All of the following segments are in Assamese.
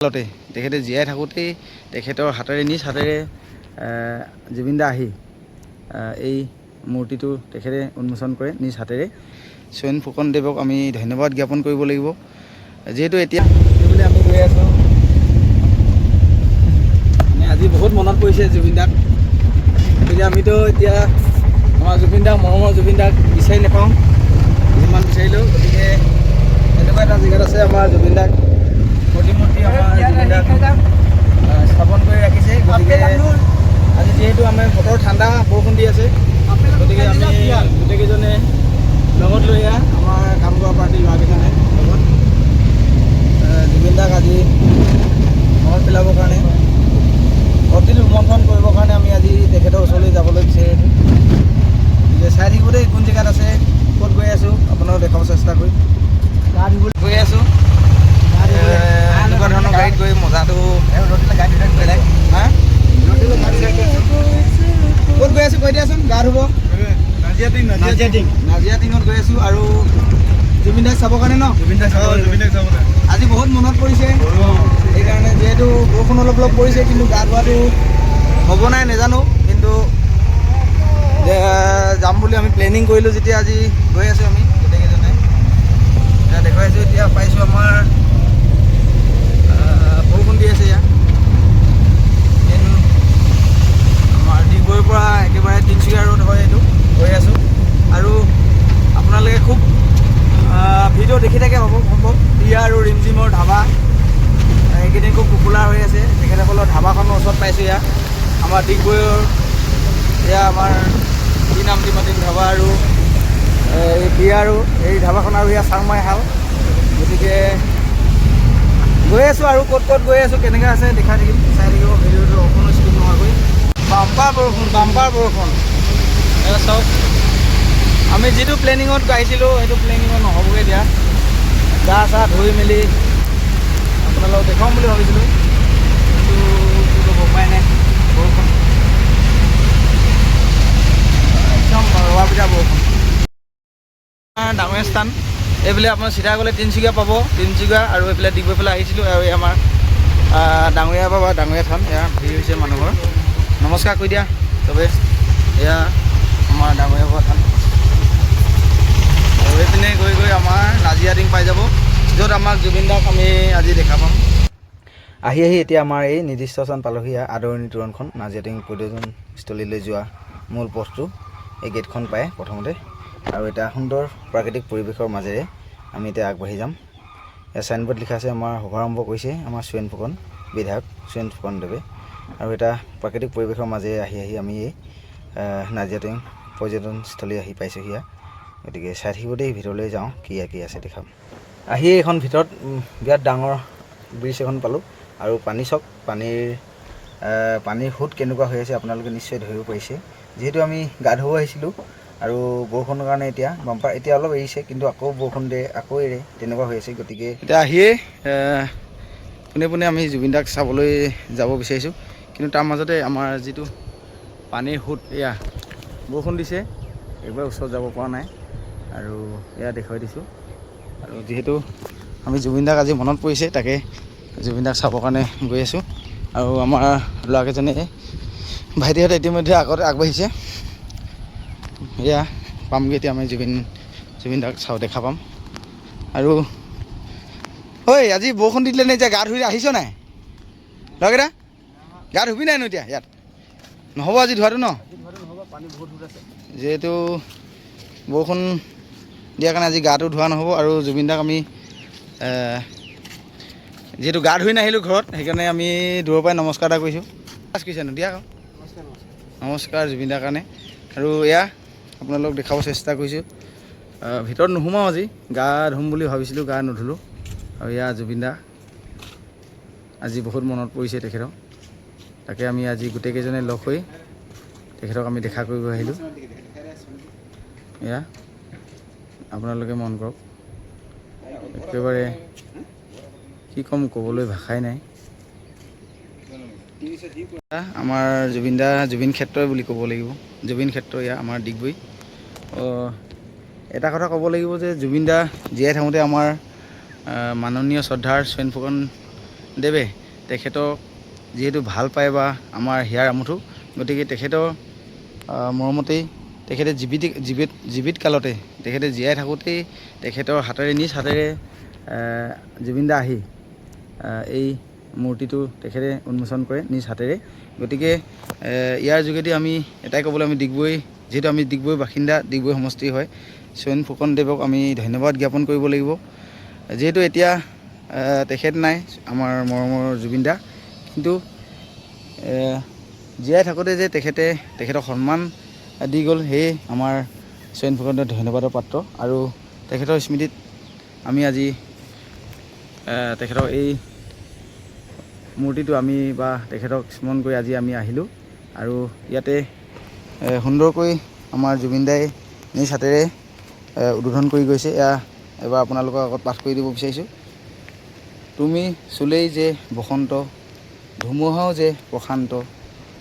তেখেতে জীয়াই থাকোঁতেই তেখেতৰ হাতেৰে নিজ হাতেৰে জুবিন দা আহি এই মূৰ্তিটো তেখেতে উন্মোচন কৰে নিজ হাতেৰে। স্বয়ন ফুকনদেৱক আমি ধন্যবাদ জ্ঞাপন কৰিব লাগিব। যিহেতু এতিয়া বুলি আমি গৈ আছোঁ, আজি বহুত মনত পৰিছে জুবিন দাক। গতিকে আমিতো এতিয়া আমাৰ জুবিন দাক, মৰমৰ জুবিন দাক বিচাৰি নাপাওঁ যিমান বিচাৰিলেও। গতিকে এনেকুৱা এটা জেগাত আছে আমাৰ জুবিন দাক প্ৰতিমূৰ্তি আমাৰ জুবিন দাক স্থাপন কৰি ৰাখিছে। গতিকে আজি যিহেতু আমাৰ বতৰ ঠাণ্ডা, বৰষুণ দি আছে, গতিকে আমি গোটেইকেইজনে লগত লৈ আমাৰ কাম কৰা পাৰ্টিৰ ল'ৰাকেইজনে লগত জুবিন দাক আজি মনত পেলাবৰ কাৰণে, অতি ৰোমন্থন কৰিবৰ কাৰণে আমি আজি তেখেতৰ ওচৰলৈ যাবলৈ বিচাৰিছোঁ। গতিকে চাই থাকিব দেই কোন জেগাত আছে, ক'ত গৈ আছোঁ আপোনালোকক দেখাব চেষ্টা কৰি। গা ধুবলৈ গৈ আছোঁ, এনেকুৱা ধৰণৰ গাড়ীত গৈ মজাটো বেলেগ। ক'ত গৈ আছোঁ কৈ দিয়াচোন। গা ধুব নাজিয়া টিঙত গৈ আছোঁ আৰু জুবিন দাক চাবৰ কাৰণে ন। আজি বহুত মনত পৰিছে, সেইকাৰণে যিহেতু বৰষুণ অলপ অলপ পৰিছে, কিন্তু গা ধোৱাটো হ'ব নাই নাজানো, কিন্তু যাম বুলি আমি প্লেনিং কৰিলোঁ যেতিয়া আজি গৈ আছোঁ আমি গোটেইকেইজনে। এতিয়া দেখুৱাইছোঁ, এতিয়া পাইছোঁ আমাৰ বৰষুণ দি আছে ইয়াত। আমাৰ ডিগবৈৰ পৰা একেবাৰে তিনিচুকীয়া ৰোড হয় এইটো, গৈ আছোঁ। আৰু আপোনালোকে খুব ভিডিঅ' দেখি থাকে হ'ব সম্ভৱ। প্ৰিয়া আৰু ৰিমজিমৰ ধাবা এইকেইদিন খুব পপুলাৰ হৈ আছে। তেখেতসকলৰ ধাবাখনৰ ওচৰত পাইছোঁ। ইয়াত আমাৰ ডিগবৈৰ এয়া আমাৰ কি নাম দি মাতিম ধাবা আৰু এই প্ৰিয়া আৰু এই ধাবাখন আৰু ইয়াৰ চাংমাই হাল। গতিকে গৈ আছোঁ আৰু ক'ত ক'ত গৈ আছোঁ, কেনেকৈ আছে দেখাই থাকিম, চাই থাকিব ভিডিঅ'টো অকণো স্কিপ নোহোৱাকৈ। বাম্পাৰ বৰষুণ চাওক। আমি যিটো প্লেনিঙত আহিছিলোঁ সেইটো প্লেনিঙত নহ'বগৈ। এতিয়া গা চা ধুই মেলি আপোনালোকক দেখুৱাম বুলি ভাবিছিলোঁ, কিন্তু কি ক'ব উপায় নাই। বৰষুণ একদম ৰৱা পিঠা বৰষুণ। ডাঙৰীয়া স্থান এইফালে আপোনাৰ চিধা গ'লে তিনিচুকীয়া পাব, তিনিচুকীয়া আৰু এইফালে ডিগবৈ ফালে আহিছিলোঁ। আৰু এই আমাৰ ডাঙৰীয়া বা ডাঙৰীয়া থান, এয়া ভিৰ হৈছে মানুহৰ। নমস্কাৰ কৰি দিয়া চবেই। এয়া আমাৰ ডাঙৰীয়া বাবা থান। আৰু এইপিনে গৈ গৈ আমাৰ নাজিয়া টিং পাই যাব, য'ত আমাক জুবিন দাক আমি আজি দেখা পাম। আহি এতিয়া আমাৰ এই নিৰ্দিষ্ট স্থান পালোহি। আদৰণি তোৰণখন নাজিয়া টিং পৰ্যটনস্থলীলৈ যোৱা মূল পথটো এই গেটখন পায় প্ৰথমতে। আৰু এটা সুন্দৰ প্ৰাকৃতিক পৰিৱেশৰ মাজেৰে আমি এতিয়া আগবাঢ়ি যাম। ইয়াত চাইনবোৰ্ড লিখা আছে, আমাৰ শুভাৰম্ভ কৰিছে আমাৰ স্বয়ন ফুকন বিধায়ক স্বয়ন ফুকনদেৱে। আৰু এটা প্ৰাকৃতিক পৰিৱেশৰ মাজেৰে আহি আমি এই নাজিয়া টিং পৰ্যটনস্থলী আহি পাইছোঁহি। গতিকে চাই থাকিব দেই, ভিতৰলৈ যাওঁ, কি আছে দেখাম। এইখন ভিতৰত বিৰাট ডাঙৰ ব্ৰিজ এখন পালোঁ। আৰু পানী চাওক, পানীৰ সোঁত কেনেকুৱা হৈ আছে আপোনালোকে নিশ্চয় ধৰিব পাৰিছে। যিহেতু আমি গা ধুব আহিছিলোঁ আৰু বৰষুণৰ কাৰণে এতিয়া বাম্পাৰ এতিয়া অলপ এৰিছে, কিন্তু আকৌ বৰষুণ দিয়ে আকৌ এৰে, তেনেকুৱা হৈ আছে। গতিকে এতিয়া পোনে পোনে আমি জুবিন দাক চাবলৈ যাব বিচাৰিছোঁ, কিন্তু তাৰ মাজতে আমাৰ যিটো পানীৰ সোঁত, এয়া বৰষুণ দিছে, একবাৰ ওচৰত যাব পৰা নাই। আৰু এয়া দেখুৱাই দিছোঁ। আৰু যিহেতু আমি জুবিন দাক আজি মনত পৰিছে, তাকে জুবিন দাক চাবৰ কাৰণে গৈ আছোঁ। আৰু আমাৰ ল'ৰাকেইজনে ভাইটিহঁতে ইতিমধ্যে আগত আগবাঢ়িছে। এয়া পামগৈ এতিয়া আমি জুবিন দাক দেখা পাম। আৰু ঐ আজি বৰষুণ দি দিলে নে? এতিয়া গা ধুই আহিছ নাই ল'ৰাকেইটা? গা ধুবি নাইনো এতিয়া? ইয়াত নহ'ব আজি ধোৱাটো ন, যিহেতু বৰষুণ দিয়াৰ কাৰণে আজি গাটো ধোৱা নহ'ব। আৰু জুবিন দাক আমি যিহেতু গা ধুই নাহিলোঁ ঘৰত, সেইকাৰণে আমি দূৰৰ পৰাই নমস্কাৰ এটা কৰিছোঁ। কৰিছেনো দিয়া নমস্কাৰ জুবিন দাৰ কাৰণে। আৰু এয়া আপোনালোকক দেখাব চেষ্টা কৰিছোঁ। ভিতৰত নোসোমাওঁ, আজি গা ধুম বুলি ভাবিছিলোঁ, গা নুধুলোঁ। আৰু এয়া জুবিন দা, আজি বহুত মনত পৰিছে তেখেতক, তাকে আমি আজি গোটেইকেইজনে লগ হৈ তেখেতক আমি দেখা কৰিব আহিলোঁ। এয়া আপোনালোকে মন কৰক, একেবাৰে কি ক'ম, ক'বলৈ ভাষাই নাই। আমাৰ জুবিন ক্ষেত্ৰই বুলি ক'ব লাগিব, জুবিন ক্ষেত্ৰ এয়া আমাৰ ডিগবৈ। এটা কথা ক'ব লাগিব যে জুবিন দা জীয়াই থাকোঁতে আমাৰ মাননীয় শ্ৰদ্ধাৰ স্বয়ন ফুকন দেৱে তেখেতক যিহেতু ভাল পায় বা আমাৰ হিয়াৰ আমঠু, গতিকে তেখেতৰ মৰমতেই তেখেতে জীৱিত কালতে তেখেতে জীয়াই থাকোঁতেই তেখেতৰ হাতেৰে নিজ হাতেৰে জুবিন দা আহি এই মূৰ্তিটো তেখেতে উন্মোচন কৰে নিজ হাতেৰে। গতিকে ইয়াৰ যোগেদি আমি এটাই ক'বলৈ, আমি ডিগবৈ, যিহেতু আমি ডিগবৈ বাসিন্দা, ডিগবৈ সমষ্টি হয়, স্বয়ন ফুকনদেৱক আমি ধন্যবাদ জ্ঞাপন কৰিব লাগিব। যিহেতু এতিয়া তেখেত নাই আমাৰ মৰমৰ জুবিন দা, কিন্তু জীয়াই থাকোঁতে যে তেখেতক সন্মান দি গ'ল, সেয়ে আমাৰ স্বয়ন ফুকনদেৱ ধন্যবাদৰ পাত্ৰ। আৰু তেখেতৰ স্মৃতিত আমি আজি তেখেতৰ এই মূৰ্তিটো আমি বা তেখেতক স্মৰণ কৰি আজি আমি আহিলোঁ। আৰু ইয়াতে সুন্দৰকৈ আমাৰ জুবিন দাই নিজ হাতেৰে উদ্বোধন কৰি গৈছে। এয়া এবাৰ আপোনালোকৰ আগত পাঠ কৰি দিব বিচাৰিছোঁ। তুমি চুলেই যে বসন্ত, ধুমুহাও যে প্ৰশান্ত,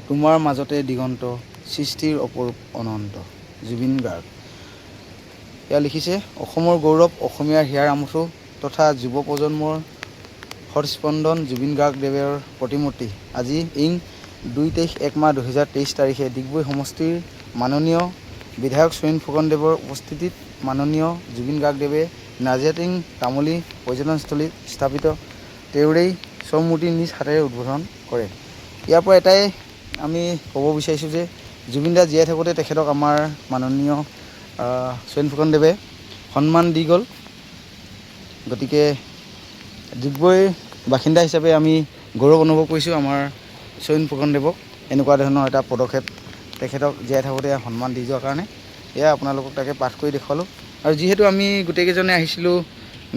তোমাৰ মাজতে দিগন্ত, সৃষ্টিৰ অপৰূপ অনন্ত। জুবিন গাৰ্গ। এয়া লিখিছে অসমৰ গৌৰৱ, অসমীয়াৰ হিয়াৰ আমঠু তথা যুৱ প্ৰজন্মৰ হৃদস্পন্দন জুবিন গাৰ্গদেৱৰ প্ৰতিমূৰ্তি আজি ইং 2 তাৰিখ 1 মাহ 2023 তাৰিখে ডিগবৈ সমষ্টিৰ মাননীয় বিধায়ক স্বয়ন ফুকনদেৱৰ উপস্থিতিত মাননীয় জুবিন গাৰ্গদেৱে নাজিৰাটিং তামুলী পৰ্যটনস্থলীত স্থাপিত তেওঁৰেই স্বমূৰ্তি নিজ হাতেৰে উদ্বোধন কৰে। ইয়াৰ পৰা এটাই আমি ক'ব বিচাৰিছোঁ যে জুবিন দা জীয়াই থাকোঁতে তেখেতক আমাৰ মাননীয় স্বয়ন ফুকনদেৱে সন্মান দি গ'ল। গতিকে ডিগবৈ বাসিন্দা হিচাপে আমি গৌৰৱ অনুভৱ কৰিছোঁ আমাৰ স্বয়ন ফুকনদেৱক এনেকুৱা ধৰণৰ এটা পদক্ষেপ তেখেতক জীয়াই থাকোঁতে সন্মান দি যোৱাৰ কাৰণে। এয়া আপোনালোকক তাকে পাঠ কৰি দেখুৱালোঁ। আৰু যিহেতু আমি গোটেইকেইজনে আহিছিলোঁ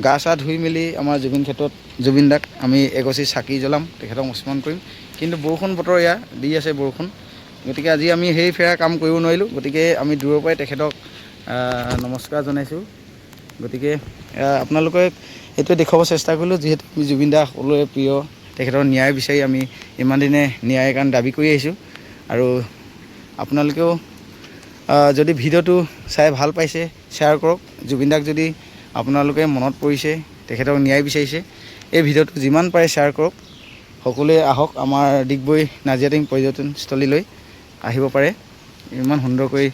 গা চা ধুই মেলি আমাৰ জুবিন দাক আমি এগছি চাকি জ্বলাম, তেখেতক স্মৰণ কৰিম, কিন্তু বৰষুণ বতৰ এয়া দি আছে বৰষুণ। গতিকে আজি আমি সেই ফেৰা কাম কৰিব নোৱাৰিলোঁ। গতিকে আমি দূৰৰ পৰাই তেখেতক নমস্কাৰ জনাইছোঁ। গতিকে আপোনালোকে এইটোৱে দেখুৱাব চেষ্টা কৰিলোঁ, যিহেতু আমি জুবিন দা সকলোৰে প্ৰিয়, তেখেতৰ ন্যায় বিচাৰি আমি ইমান দিনে ন্যায়ৰ কাৰণে দাবী কৰি আহিছোঁ। আৰু আপোনালোকেও যদি ভিডিঅ'টো চাই ভাল পাইছে শ্বেয়াৰ কৰক। জুবিন দাক যদি আপোনালোকে মনত পৰিছে, তেখেতক ন্যায় বিচাৰিছে, এই ভিডিঅ'টো যিমান পাৰে শ্বেয়াৰ কৰক। সকলোৱে আহক আমাৰ ডিগবৈ নাজিৰাটিং পৰ্যটনস্থলীলৈ আহিব পাৰে। ইমান সুন্দৰকৈ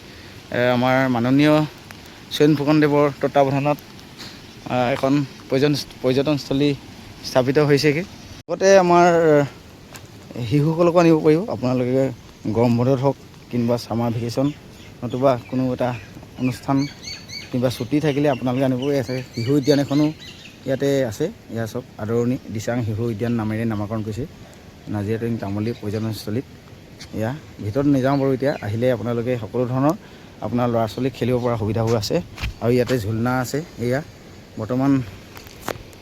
আমাৰ মাননীয় স্বয়ন ফুকনদেৱৰ তত্বাৱধানত এখন পৰ্যটনস্থলী স্থাপিত হৈছেগৈ। লগতে আমাৰ শিশুসকলকো আনিব পাৰিব আপোনালোকে, গৰম বন্ধত হওক কিংবা ছামাৰ ভেকেশ্যন নতুবা কোনো এটা অনুষ্ঠান কিংবা ছুটি থাকিলে আপোনালোকে আনিবই। আছে শিশু উদ্যান এখনো ইয়াতে আছে, এয়া চব আদৰণি দিচাং শিশু উদ্যান নামেৰে নামাকৰণ কৰিছে নাজিৰাটিং তামুলী পৰ্যটনস্থলীত। এয়া ভিতৰত নাযাওঁ বাৰু, এতিয়া আহিলে আপোনালোকে সকলো ধৰণৰ আপোনাৰ ল'ৰা ছোৱালীক খেলিব পৰা সুবিধাবোৰ আছে। আৰু ইয়াতে ঝুলনা আছে। এয়া বৰ্তমান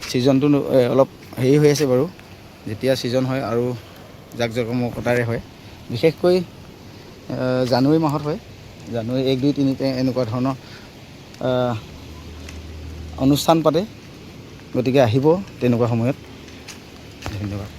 ছিজনটো অলপ হেৰি হৈ আছে বাৰু, যেতিয়া ছিজন হয় আৰু জাক জমকতাৰে হয়, বিশেষকৈ জানুৱাৰী মাহত হয়, জানুৱাৰী 1, 2, 3 এনেকুৱা ধৰণৰ অনুষ্ঠান পাতে। গতিকে আহিব তেনেকুৱা সময়ত। ধন্যবাদ।